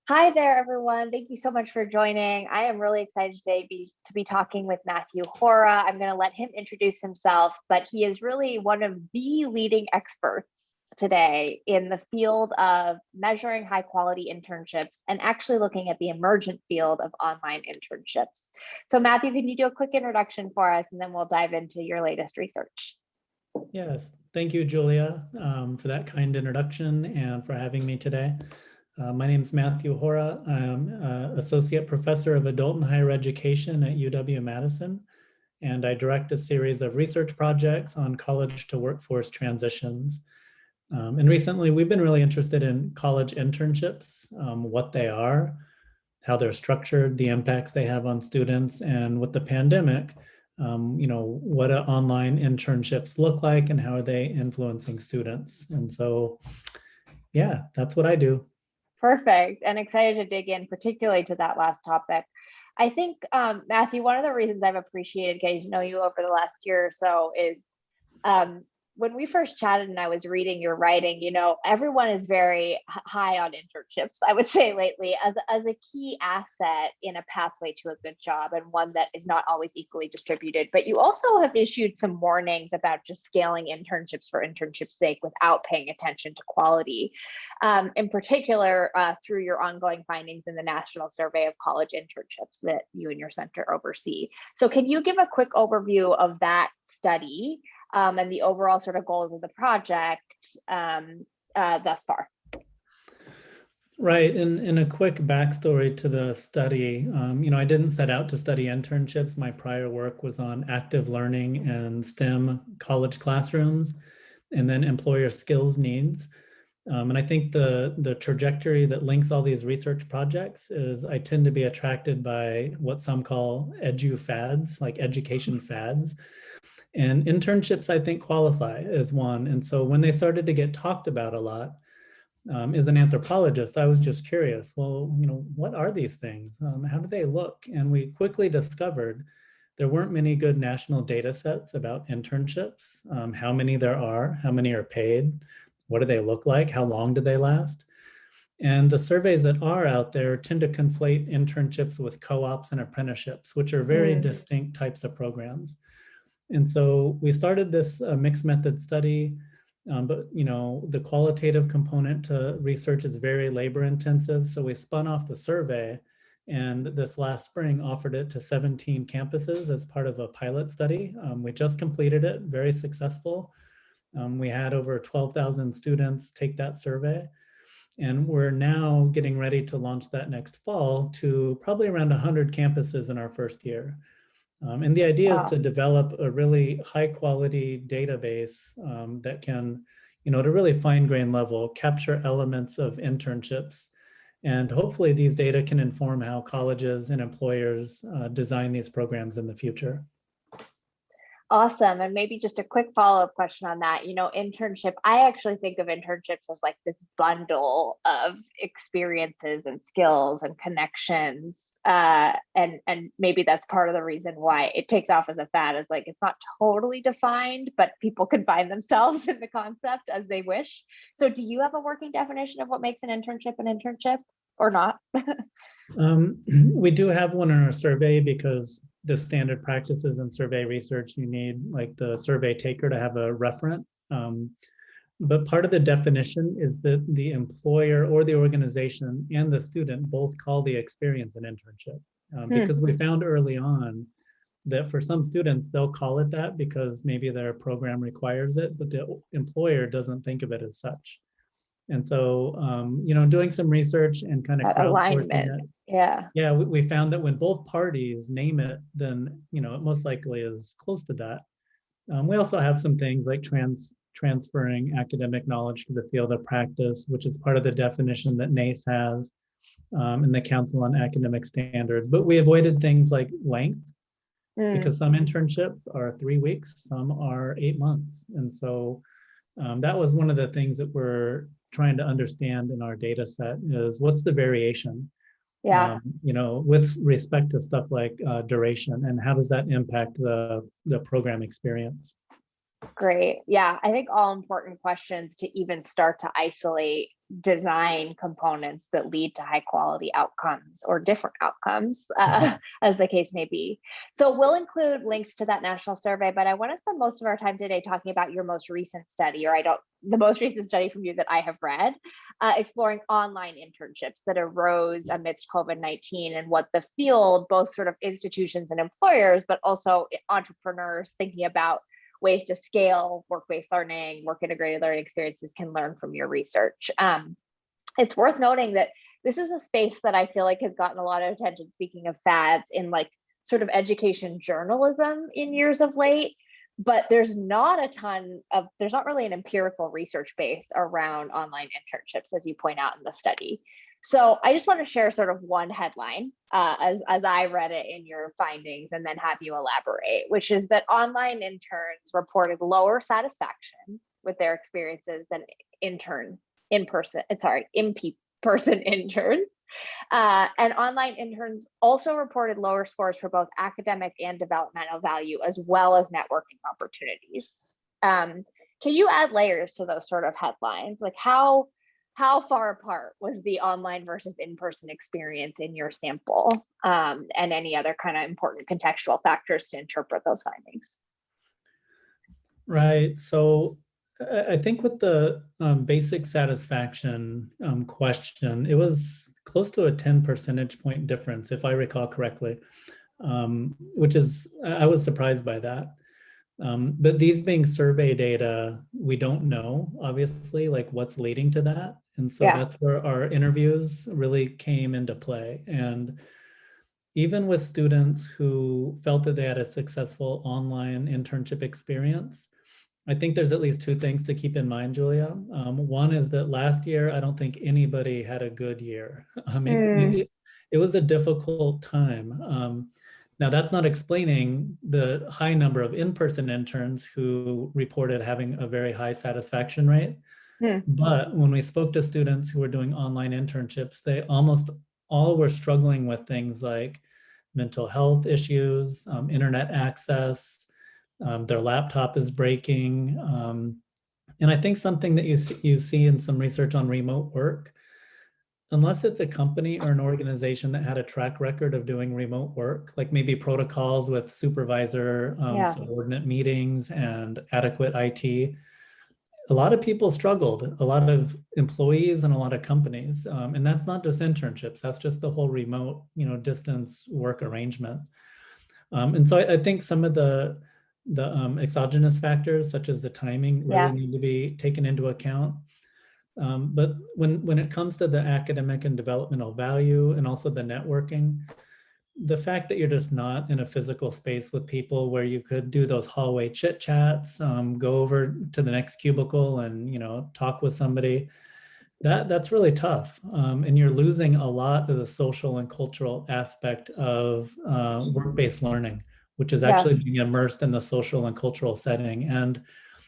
Hi there, everyone. Thank you so much for joining. I am really excited today to be talking with Matthew Hora. I'm going to let him introduce himself, but he is really one of the leading experts today in the field of measuring high quality internships and actually looking at the emergent field of online internships. So Matthew, can you do a quick introduction for us and then we'll dive into your latest research? Yes, thank you, Julia, for that kind introduction and for having me today. My name is Matthew Hora. I'm Associate Professor of Adult and Higher Education at UW-Madison, and I direct a series of research projects on college to workforce transitions. And recently, we've been really interested in college internships, what they are, how they're structured, the impacts they have on students, and with the pandemic, what do online internships look like and how are they influencing students? And so, yeah, that's what I do. Perfect. And excited to dig in, particularly to that last topic. I think, Matthew, one of the reasons I've appreciated getting to know you over the last year or so is when we first chatted and I was reading your writing, everyone is very high on internships, I would say lately, as a key asset in a pathway to a good job and one that is not always equally distributed. But you also have issued some warnings about just scaling internships for internship's sake without paying attention to quality, in particular through your ongoing findings in the National Survey of College Internships that you and your center oversee. So can you give a quick overview of that study? And the overall sort of goals of the project thus far. Right. In a quick backstory to the study, I didn't set out to study internships. My prior work was on active learning and STEM college classrooms, and then employer skills needs. And I think the trajectory that links all these research projects is I tend to be attracted by what some call edu fads, like education fads. And internships, I think, qualify as one. And so when they started to get talked about a lot, as an anthropologist, I was just curious, well, what are these things? How do they look? And we quickly discovered there weren't many good national data sets about internships, how many there are, how many are paid, what do they look like, how long do they last? And the surveys that are out there tend to conflate internships with co-ops and apprenticeships, which are very distinct types of programs. And so we started this mixed method study, but the qualitative component to research is very labor intensive. So we spun off the survey and this last spring offered it to 17 campuses as part of a pilot study. We just completed it, very successful. We had over 12,000 students take that survey. And we're now getting ready to launch that next fall to probably around 100 campuses in our first year. And the idea is to develop a really high quality database that can, to really fine grain level, capture elements of internships. And hopefully these data can inform how colleges and employers design these programs in the future. Awesome. And maybe just a quick follow-up question on that. Internship, I actually think of internships as like this bundle of experiences and skills and connections. And maybe that's part of the reason why it takes off as a fad, is like it's not totally defined, but people can find themselves in the concept as they wish. So do you have a working definition of what makes an internship or not? We do have one in our survey because the standard practices in survey research, you need like the survey taker to have a referent. But part of the definition is that the employer or the organization and the student both call the experience an internship. Because we found early on that for some students, they'll call it that because maybe their program requires it, but the employer doesn't think of it as such. And so, doing some research and kind of alignment. Yeah, we found that when both parties name it, then, it most likely is close to that. We also have some things like transferring academic knowledge to the field of practice, which is part of the definition that NACE has in the Council on Academic Standards. But we avoided things like length because some internships are 3 weeks, some are 8 months. And so that was one of the things that we're trying to understand in our data set is what's the variation, with respect to stuff like duration and how does that impact the program experience. Great. Yeah, I think all important questions to even start to isolate design components that lead to high quality outcomes or different outcomes, as the case may be. So we'll include links to that national survey, but I want to spend most of our time today talking about your most recent study, the most recent study from you that I have read, exploring online internships that arose amidst COVID-19 and what the field, both sort of institutions and employers, but also entrepreneurs thinking about ways to scale work-based learning, work integrated learning experiences can learn from your research. It's worth noting that this is a space that I feel like has gotten a lot of attention, speaking of fads, in like sort of education journalism in years of late, but there's not really an empirical research base around online internships, as you point out in the study. So I just want to share sort of one headline as I read it in your findings, and then have you elaborate, which is that online interns reported lower satisfaction with their experiences than in-person interns. And online interns also reported lower scores for both academic and developmental value, as well as networking opportunities. Can you add layers to those sort of headlines? Like how far apart was the online versus in-person experience in your sample, and any other kind of important contextual factors to interpret those findings? Right. So I think with the basic satisfaction question, it was close to a 10 percentage point difference, if I recall correctly, which is, I was surprised by that. But these being survey data, we don't know, obviously, like what's leading to that. And so that's where our interviews really came into play. And even with students who felt that they had a successful online internship experience, I think there's at least two things to keep in mind, Julia. One is that last year, I don't think anybody had a good year. It was a difficult time. Now, that's not explaining the high number of in-person interns who reported having a very high satisfaction rate. But when we spoke to students who were doing online internships, they almost all were struggling with things like mental health issues, internet access, their laptop is breaking. And I think something that you see in some research on remote work, unless it's a company or an organization that had a track record of doing remote work, like maybe protocols with supervisor subordinate meetings and adequate IT, a lot of people struggled, a lot of employees and a lot of companies. And that's not just internships, that's just the whole remote, distance work arrangement. And so I think some of the exogenous factors, such as the timing, really need to be taken into account. But when it comes to the academic and developmental value and also the networking, the fact that you're just not in a physical space with people where you could do those hallway chit chats, go over to the next cubicle and talk with somebody, that's really tough. And you're losing a lot of the social and cultural aspect of work-based learning, which is actually being immersed in the social and cultural setting. And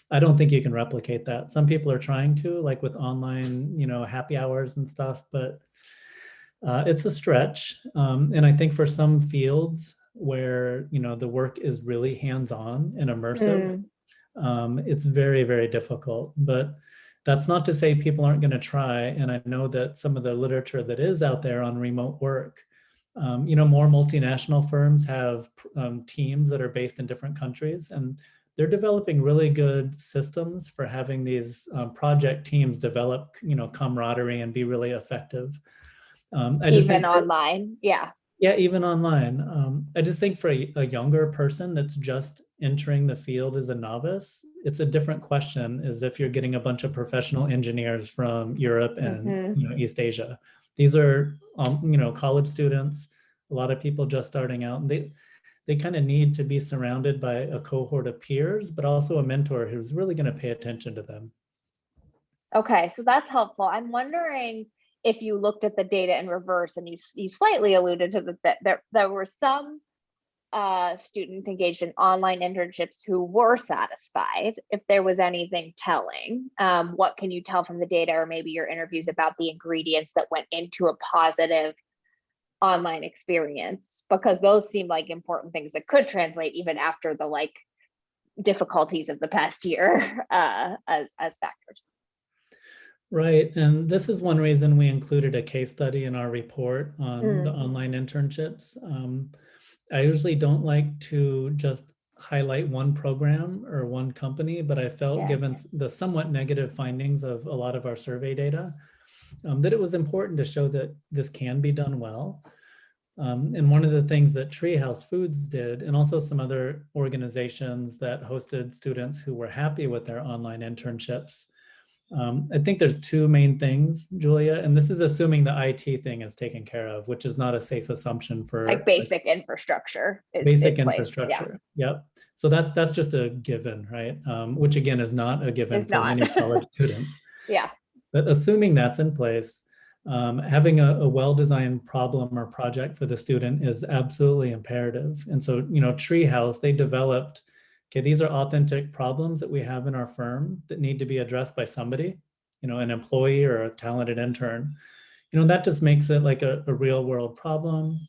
I don't think you can replicate that. Some people are trying to, like with online, happy hours and stuff, but it's a stretch. And I think for some fields where, the work is really hands-on and immersive, it's very, very difficult. But that's not to say people aren't going to try. And I know that some of the literature that is out there on remote work, more multinational firms have teams that are based in different countries, and they're developing really good systems for having these project teams develop, camaraderie and be really effective. Even online, Yeah, even online. I just think for a younger person that's just entering the field as a novice, it's a different question as if you're getting a bunch of professional engineers from Europe and East Asia. These are college students, a lot of people just starting out, and they kind of need to be surrounded by a cohort of peers, but also a mentor who's really going to pay attention to them. Okay, so that's helpful. I'm wondering if you looked at the data in reverse, and you slightly alluded to that there were some students engaged in online internships who were satisfied. If there was anything telling, what can you tell from the data or maybe your interviews about the ingredients that went into a positive online experience? Because those seem like important things that could translate even after the difficulties of the past year as factors. Right. And this is one reason we included a case study in our report on the Mm, online internships. I usually don't like to just highlight one program or one company, but I felt yeah. given the somewhat negative findings of a lot of our survey data, that it was important to show that this can be done well. And one of the things that Treehouse Foods did, and also some other organizations that hosted students who were happy with their online internships, I think there's two main things, Julia, and this is assuming the IT thing is taken care of, which is not a safe assumption Like for basic infrastructure is basic in place. Yeah, infrastructure. Yep. So that's just a given, right? Which again is not a given is for not. many college students. Yeah, But assuming that's in place, having a well-designed problem or project for the student is absolutely imperative. And so, Treehouse, they developed, okay, these are authentic problems that we have in our firm that need to be addressed by somebody, an employee or a talented intern. That just makes it like a real world problem.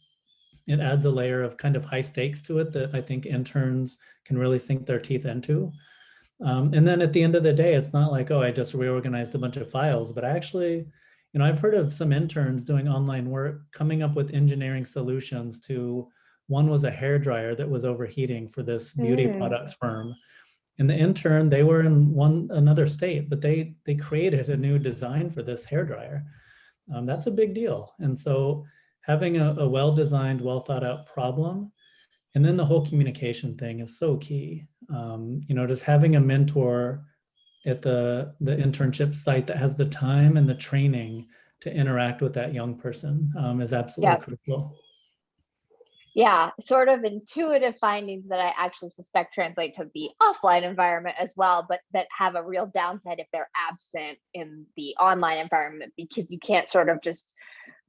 It adds a layer of kind of high stakes to it that I think interns can really sink their teeth into. And then at the end of the day, it's not like, oh, I just reorganized a bunch of files, but I actually, I've heard of some interns doing online work, coming up with engineering solutions to, one was a hair dryer that was overheating for this beauty mm, products firm. And the intern, they were in another state, but they created a new design for this hair dryer. That's a big deal. And so having a well-designed, well thought out problem, and then the whole communication thing is so key. Just having a mentor at the internship site that has the time and the training to interact with that young person is absolutely yeah. crucial. Yeah, sort of intuitive findings that I actually suspect translate to the offline environment as well, but that have a real downside if they're absent in the online environment, because you can't sort of just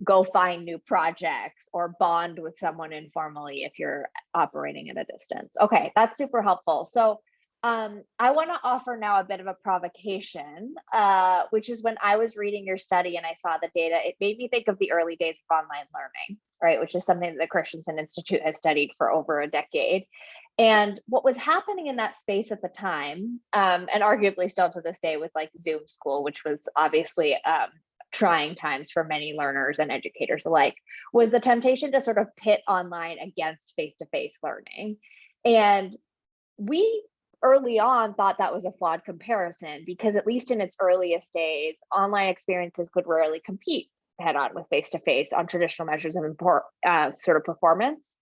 go find new projects or bond with someone informally if you're operating at a distance. Okay, that's super helpful. So I want to offer now a bit of a provocation, which is when I was reading your study and I saw the data, it made me think of the early days of online learning, right? Which is something that the Christensen Institute has studied for over a decade. And what was happening in that space at the time, and arguably still to this day with like Zoom school, which was obviously trying times for many learners and educators alike, was the temptation to sort of pit online against face-to-face learning. And we early on thought that was a flawed comparison because at least in its earliest days, online experiences could rarely compete head on with face-to-face on traditional measures of sort of performance.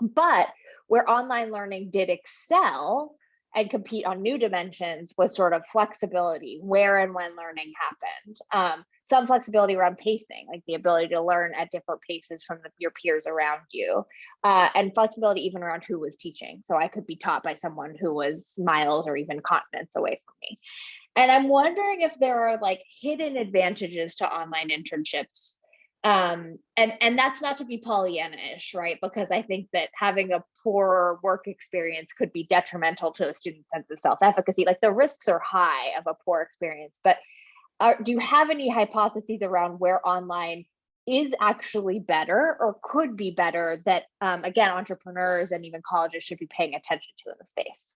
But where online learning did excel and compete on new dimensions was sort of flexibility, where and when learning happened. Some flexibility around pacing, like the ability to learn at different paces from your peers around you, and flexibility even around who was teaching. So I could be taught by someone who was miles or even continents away from me. And I'm wondering if there are like hidden advantages to online internships. And that's not to be Pollyanna-ish, right? Because I think that having a poor work experience could be detrimental to a student's sense of self-efficacy. Like the risks are high of a poor experience, but do you have any hypotheses around where online is actually better or could be better that, again, entrepreneurs and even colleges should be paying attention to in the space?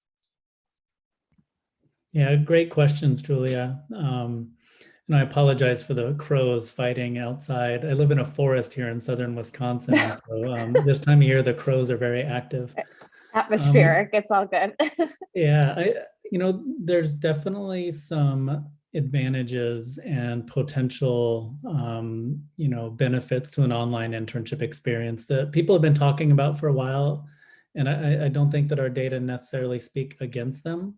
Yeah, great questions, Julia. And I apologize for the crows fighting outside. I live in a forest here in southern Wisconsin, and so this time of year the crows are very active. Atmospheric, it's all good. Yeah, there's definitely some advantages and potential, benefits to an online internship experience that people have been talking about for a while, and I don't think that our data necessarily speak against them.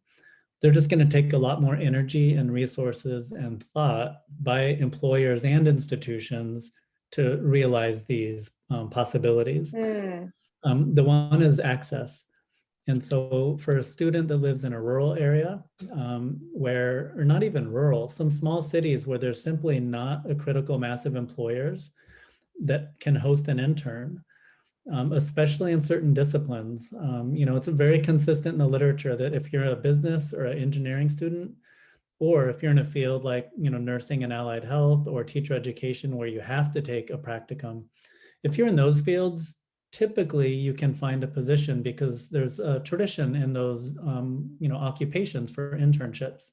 They're just going to take a lot more energy and resources and thought by employers and institutions to realize these possibilities. Hmm. The one is access. And so for a student that lives in a rural area or not even rural, some small cities where there's simply not a critical mass of employers that can host an intern, especially in certain disciplines. It's very consistent in the literature that if you're a business or an engineering student, or if you're in a field like, nursing and allied health or teacher education where you have to take a practicum, if you're in those fields, typically you can find a position because there's a tradition in those, occupations for internships.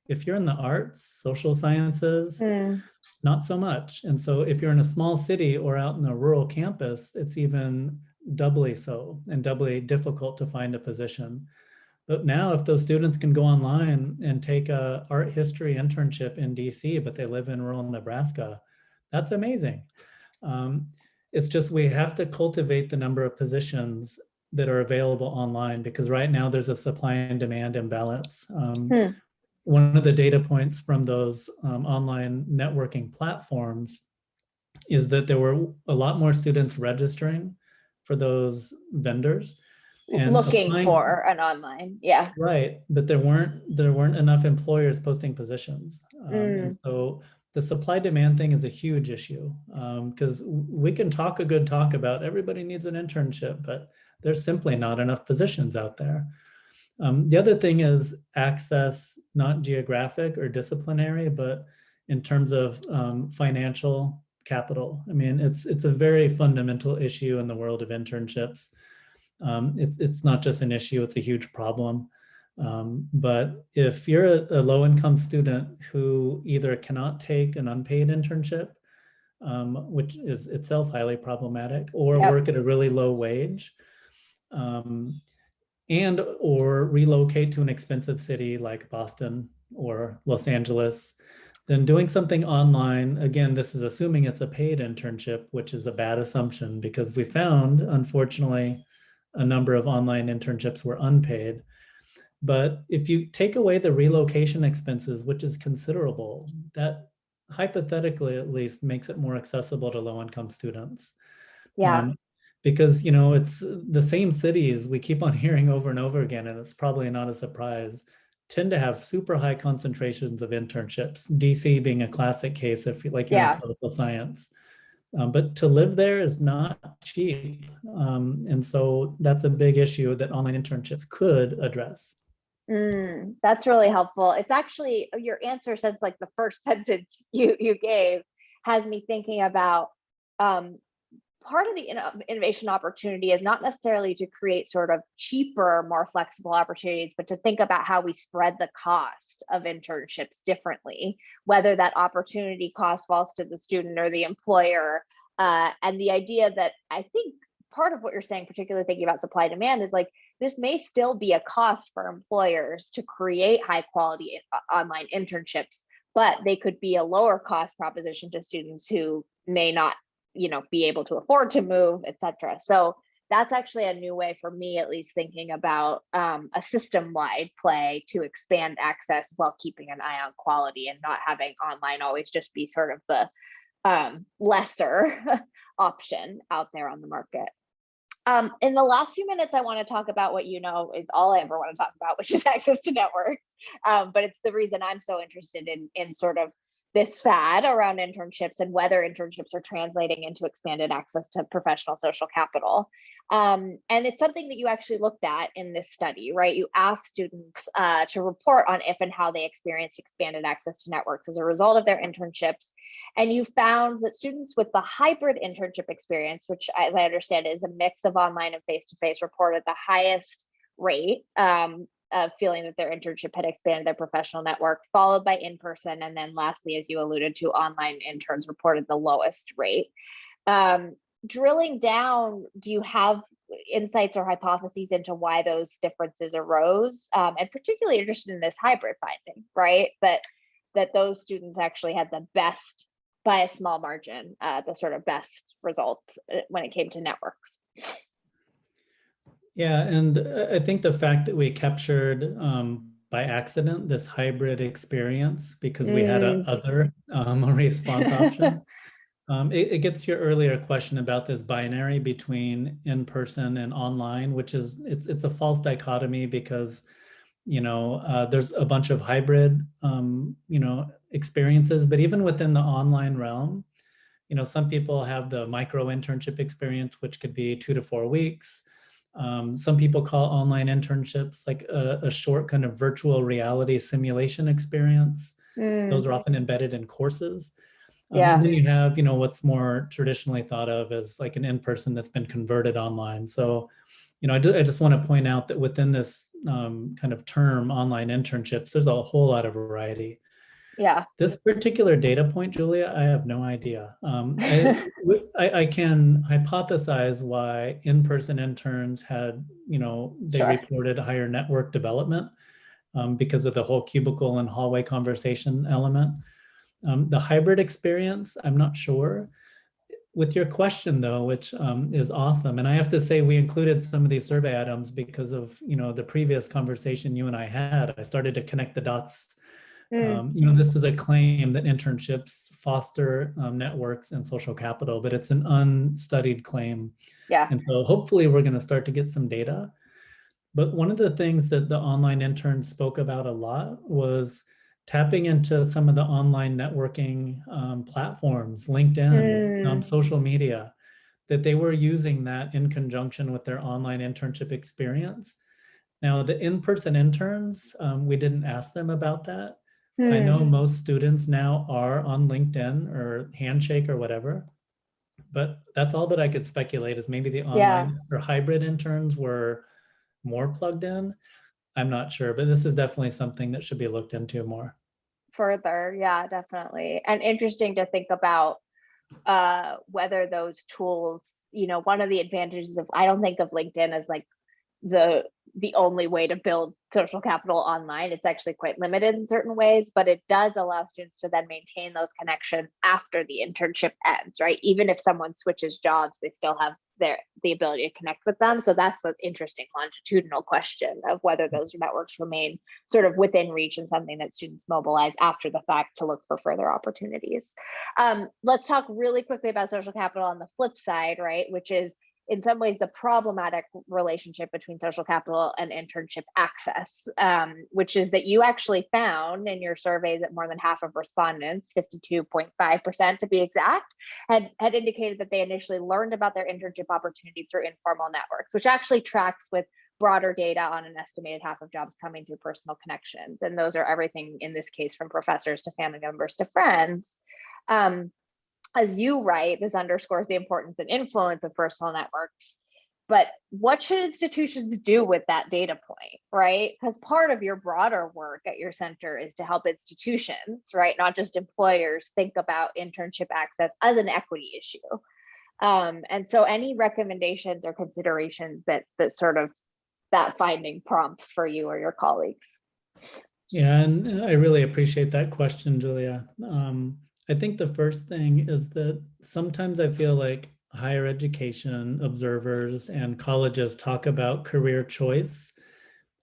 If you're in the arts, social sciences, Mm, not so much. And so if you're in a small city or out in a rural campus, it's even doubly so and doubly difficult to find a position. But now if those students can go online and take a art history internship in DC, but they live in rural Nebraska, that's amazing. Um, it's just we have to cultivate the number of positions that are available online, because right now there's a supply and demand imbalance. hmm. One of the data points from those online networking platforms is that there were a lot more students registering for those vendors and Looking applying. for an online. Yeah. Right, but there weren't enough employers posting positions, and Mm, so the supply demand thing is a huge issue, because we can talk a good talk about everybody needs an internship, but there's simply not enough positions out there. The other thing is access, not geographic or disciplinary, but in terms of financial capital. I mean, it's a very fundamental issue in the world of internships. It's not just an issue, it's a huge problem. But if you're a low-income student who either cannot take an unpaid internship, which is itself highly problematic, or yep. work at a really low wage, um, and or relocate to an expensive city like Boston or Los Angeles, then doing something online, again, this is assuming it's a paid internship, which is a bad assumption because we found, unfortunately, a number of online internships were unpaid. But if you take away the relocation expenses, which is considerable, that hypothetically at least makes it more accessible to low-income students. Yeah. Um, because it's the same cities we keep on hearing over and over again, and it's probably not a surprise, tend to have super high concentrations of internships. DC being a classic case if you're in Yeah. political science. But to live there is not cheap. And so that's a big issue that online internships could address. That's really helpful. It's actually your answer since like the first sentence you gave has me thinking about part of the innovation opportunity is not necessarily to create sort of cheaper, more flexible opportunities, but to think about how we spread the cost of internships differently, whether that opportunity cost falls to the student or the employer. And the idea that I think part of what you're saying, particularly thinking about supply demand, is like this may still be a cost for employers to create high quality online internships, but they could be a lower cost proposition to students who may not be able to afford to move, etc. So that's actually a new way for me, at least, thinking about a system-wide play to expand access while keeping an eye on quality and not having online always just be sort of the lesser option out there on the market. In the last few minutes, I want to talk about what is all I ever want to talk about, which is access to networks. But it's the reason I'm so interested in sort of this fad around internships and whether internships are translating into expanded access to professional social capital. And it's something that you actually looked at in this study, right? You asked students to report on if and how they experienced expanded access to networks as a result of their internships. And you found that students with the hybrid internship experience, which as I understand is a mix of online and face-to-face, reported the highest rate of feeling that their internship had expanded their professional network, followed by in-person. And then lastly, as you alluded to, online interns reported the lowest rate. Drilling down, do you have insights or hypotheses into why those differences arose? And particularly interested in this hybrid finding, right? That those students actually had the best, by a small margin, the sort of best results when it came to networks. Yeah, and I think the fact that we captured by accident this hybrid experience because we had a other response option. It gets to your earlier question about this binary between in-person and online, which is it's a false dichotomy because there's a bunch of hybrid experiences, but even within the online realm, some people have the micro internship experience, which could be 2 to 4 weeks. Some people call online internships like a short kind of virtual reality simulation experience. Those are often embedded in courses. Yeah. And then you have, what's more traditionally thought of as like an in-person that's been converted online. So, I just want to point out that within this kind of term online internships, there's a whole lot of variety. Yeah. This particular data point, Julia, I have no idea. I can hypothesize why in-person interns had, they Sure. reported higher network development because of the whole cubicle and hallway conversation element. The hybrid experience, I'm not sure. With your question though, which is awesome, and I have to say we included some of these survey items because of the previous conversation you and I had. I started to connect the dots. This is a claim that internships foster networks and social capital, but it's an unstudied claim. Yeah. And so hopefully we're going to start to get some data. But one of the things that the online interns spoke about a lot was tapping into some of the online networking platforms, LinkedIn, social media, that they were using that in conjunction with their online internship experience. Now, the in-person interns, we didn't ask them about that. I know most students now are on LinkedIn or Handshake or whatever, but that's all that I could speculate is maybe the online or hybrid interns were more plugged in. I'm not sure, but this is definitely something that should be looked into more. Further, yeah, definitely. And interesting to think about whether those tools, one of the advantages of, I don't think of LinkedIn as like the only way to build social capital online. It's actually quite limited in certain ways, but it does allow students to then maintain those connections after the internship ends, right? Even if someone switches jobs, they still have the ability to connect with them. So that's the interesting longitudinal question of whether those networks remain sort of within reach and something that students mobilize after the fact to look for further opportunities. Let's talk really quickly about social capital on the flip side, right? Which is in some ways the problematic relationship between social capital and internship access, which is that you actually found in your survey that more than half of respondents, 52.5% to be exact, had indicated that they initially learned about their internship opportunity through informal networks, which actually tracks with broader data on an estimated half of jobs coming through personal connections. And those are everything in this case from professors to family members to friends. As you write, this underscores the importance and influence of personal networks. But what should institutions do with that data point, right? Because part of your broader work at your center is to help institutions, right, not just employers, think about internship access as an equity issue. And so any recommendations or considerations that sort of that finding prompts for you or your colleagues? Yeah, and I really appreciate that question, Julia. I think the first thing is that sometimes I feel like higher education observers and colleges talk about career choice,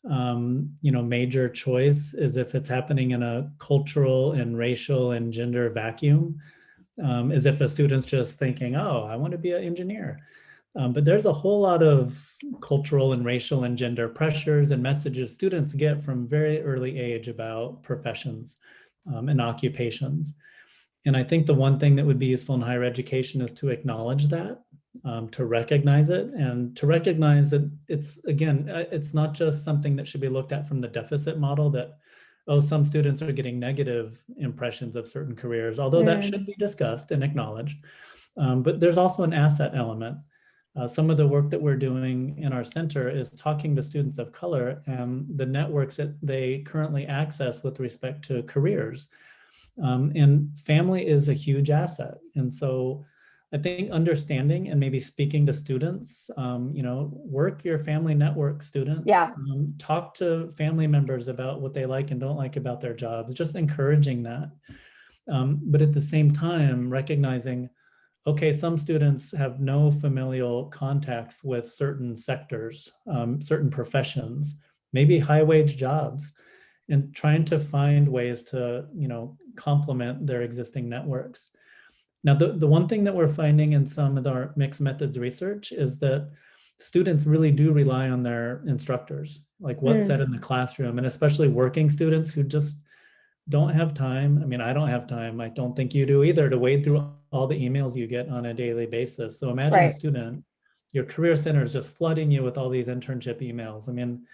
major choice, as if it's happening in a cultural and racial and gender vacuum, as if a student's just thinking, oh, I want to be an engineer. But there's a whole lot of cultural and racial and gender pressures and messages students get from very early age about professions and occupations. And I think the one thing that would be useful in higher education is to acknowledge that, to recognize it, and to recognize that it's not just something that should be looked at from the deficit model that, oh, some students are getting negative impressions of certain careers, although that should be discussed and acknowledged. But there's also an asset element. Some of the work that we're doing in our center is talking to students of color and the networks that they currently access with respect to careers. And family is a huge asset. And so I think understanding and maybe speaking to students, work your family network, students. Yeah. Talk to family members about what they like and don't like about their jobs, just encouraging that. But at the same time, recognizing, okay, some students have no familial contacts with certain sectors, certain professions, maybe high wage jobs, and trying to find ways to, complement their existing networks. Now, the one thing that we're finding in some of our mixed methods research is that students really do rely on their instructors, like what's said in the classroom, and especially working students who just don't have time. I mean, I don't have time. I don't think you do either, to wade through all the emails you get on a daily basis. So imagine a student, your career center is just flooding you with all these internship emails. I mean,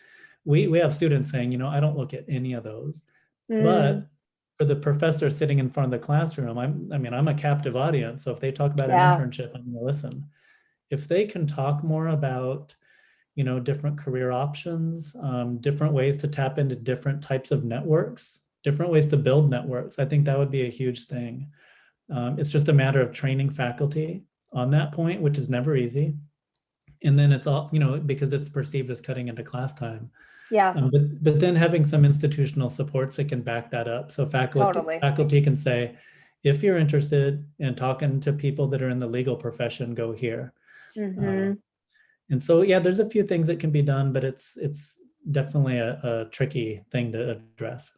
we have students saying, I don't look at any of those. But for the professor sitting in front of the classroom, I'm a captive audience. So if they talk about an internship, I'm going to listen. If they can talk more about, different career options, different ways to tap into different types of networks, different ways to build networks. I think that would be a huge thing. It's just a matter of training faculty on that point, which is never easy. And then it's all, because it's perceived as cutting into class time. Yeah, But then having some institutional supports that can back that up. So totally. faculty can say, if you're interested in talking to people that are in the legal profession, go here. Hmm. And so, yeah, there's a few things that can be done, but it's definitely a tricky thing to address.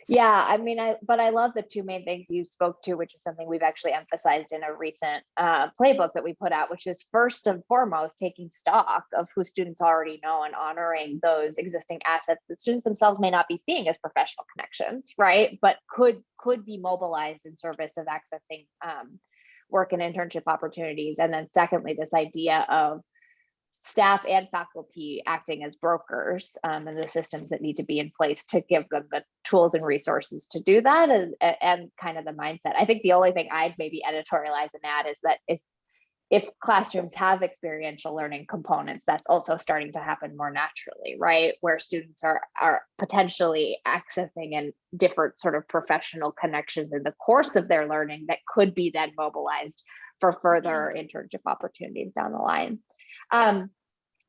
Yeah, I mean, but I love the two main things you spoke to, which is something we've actually emphasized in a recent playbook that we put out, which is first and foremost taking stock of who students already know and honoring those existing assets that students themselves may not be seeing as professional connections, right? But could be mobilized in service of accessing work and internship opportunities. And then secondly, this idea of staff and faculty acting as brokers and the systems that need to be in place to give them the tools and resources to do that, and kind of the mindset. I think the only thing I'd maybe editorialize in that is that if classrooms have experiential learning components, that's also starting to happen more naturally, right? Where students are potentially accessing and different sort of professional connections in the course of their learning that could be then mobilized for further internship opportunities down the line.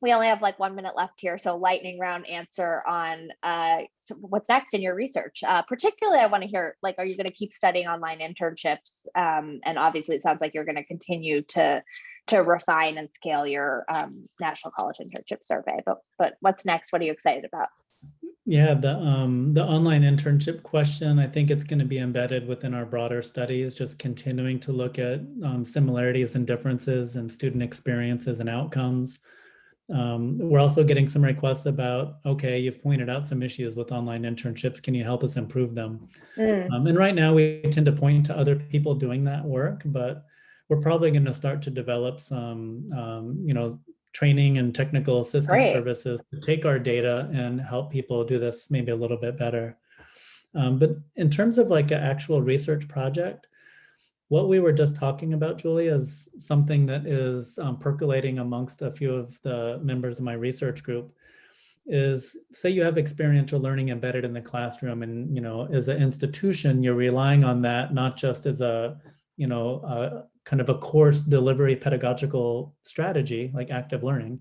We only have like 1 minute left here, so lightning round answer on so what's next in your research. Particularly, I want to hear, like, are you going to keep studying online internships? And obviously, it sounds like you're going to continue to refine and scale your National College Internship Survey. But what's next? What are you excited about? Yeah, the online internship question, I think it's going to be embedded within our broader studies, just continuing to look at similarities and differences in student experiences and outcomes. We're also getting some requests about, okay, you've pointed out some issues with online internships. Can you help us improve them? And right now we tend to point to other people doing that work, but we're probably going to start to develop some, training and technical assistance Great. services to take our data and help people do this maybe a little bit better. But in terms of like an actual research project, what we were just talking about, Julia, is something that is percolating amongst a few of the members of my research group. Is, say you have experiential learning embedded in the classroom, and as an institution, you're relying on that not just as a kind of a course delivery pedagogical strategy like active learning,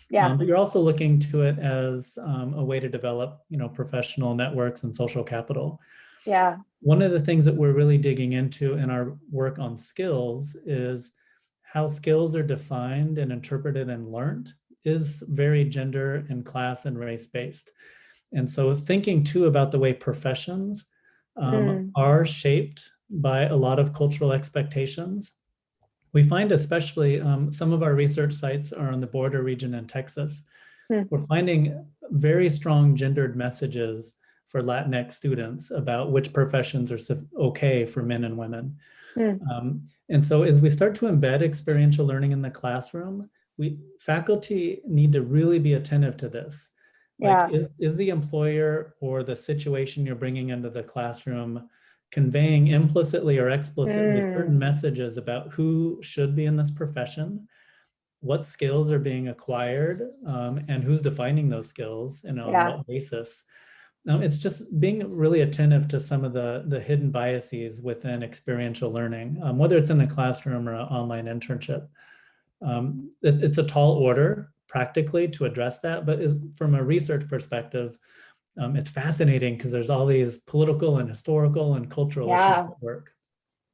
Yeah. but you're also looking to it as a way to develop professional networks and social capital. Yeah. One of the things that we're really digging into in our work on skills is how skills are defined and interpreted and learned is very gender and class and race based. And so thinking too about the way professions are shaped by a lot of cultural expectations. We find especially some of our research sites are on the border region in Texas. We're finding very strong gendered messages for Latinx students about which professions are okay for men and women. And so as we start to embed experiential learning in the classroom, faculty need to really be attentive to this. Like, is the employer or the situation you're bringing into the classroom conveying implicitly or explicitly certain messages about who should be in this profession, what skills are being acquired, and who's defining those skills and on what basis? It's just being really attentive to some of the hidden biases within experiential learning, whether it's in the classroom or an online internship. It's a tall order practically to address that, but from a research perspective, it's fascinating because there's all these political and historical and cultural issues at work.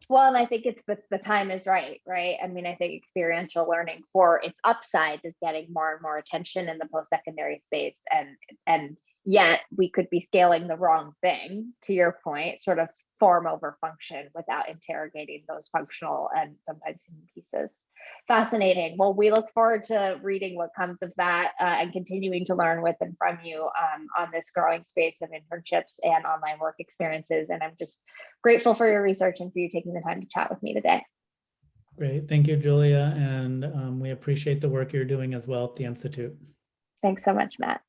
Well, and I think it's the time is right? I mean, I think experiential learning for its upsides is getting more and more attention in the post-secondary space, and yet we could be scaling the wrong thing, to your point, sort of form over function without interrogating those functional and sometimes hidden pieces. Fascinating. Well, we look forward to reading what comes of that and continuing to learn with and from you on this growing space of internships and online work experiences. And I'm just grateful for your research and for you taking the time to chat with me today. Great. Thank you, Julia. And we appreciate the work you're doing as well at the Institute. Thanks so much, Matt.